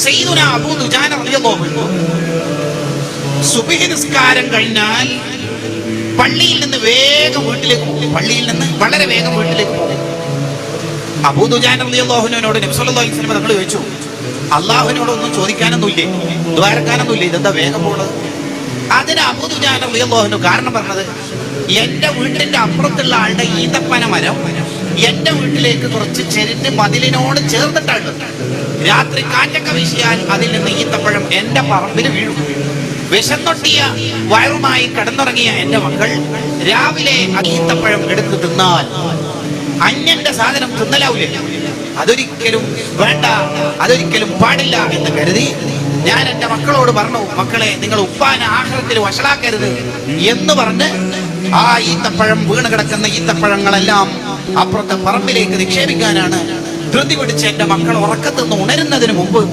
സയ്യിദുനാ അബൂ ദുജാന റളിയല്ലാഹു അൻഹു സുബ്ഹി നിസ്കാരം കഴിഞ്ഞാൽ പള്ളിയിൽ നിന്ന് വേഗം വീട്ടിലേക്ക് പോകും. പള്ളിയിൽ നിന്ന് വളരെ വേഗം വീട്ടിലേക്ക് പോകും. അബൂ ദുജാന റളിയല്ലാഹു അൻഹുവിനോട് നബി സല്ലല്ലാഹു അലൈഹി വസല്ലം തങ്ങൾ ചോദിച്ചു, അള്ളാഹുവിനോടൊന്നും ചോദിക്കാനൊന്നുമില്ലേ, ദ്വാരക്കാനൊന്നുമില്ലേ, ഇതെന്താ വേഗം പോണത്? അതിന് അബൂ ദുജാന റളിയല്ലാഹു അൻഹു കാരണം പറഞ്ഞത്, എന്റെ വീട്ടിന്റെ അപ്പുറത്തുള്ള ആളുടെ ഈന്തപ്പന മരം എന്റെ വീട്ടിലേക്ക് കുറച്ച് ചെരിഞ്ഞ് മതിലിനോട് ചേർന്നിട്ടാണ്. രാത്രി കാറ്റൊക്കെ വീശിയാൽ അതിൽ നിന്ന് ഈന്തപ്പഴം എന്റെ പറമ്പിൽ വീഴും. വിശന്നൊട്ടിയ വയറുമായി കിടന്നുറങ്ങിയ എന്റെ മക്കൾ രാവിലെ ഈന്തപ്പഴം എടുത്ത് തിന്നാൽ അന്യന്റെ സാധനം തിന്നലാവൂലേ? അതൊരിക്കലും വേണ്ട, അതൊരിക്കലും പാടില്ല എന്ന് കരുതി ഞാൻ എന്റെ മക്കളോട് പറഞ്ഞു, മക്കളെ നിങ്ങൾ ഉപ്പാനെ ആഖിറത്തിൽ വഷളാക്കരുത് എന്ന് പറഞ്ഞ് ആ ഈന്തപ്പഴം വീണ് കിടക്കുന്ന ഈന്തപ്പഴങ്ങളെല്ലാം അപ്പുറത്തെ പറമ്പിലേക്ക് നിക്ഷേപിക്കാനാണ് ധൃതി പിടിച്ച് എന്റെ മക്കൾ ഉറക്കത്തുനിന്ന് ഉണരുന്നതിന് മുമ്പ്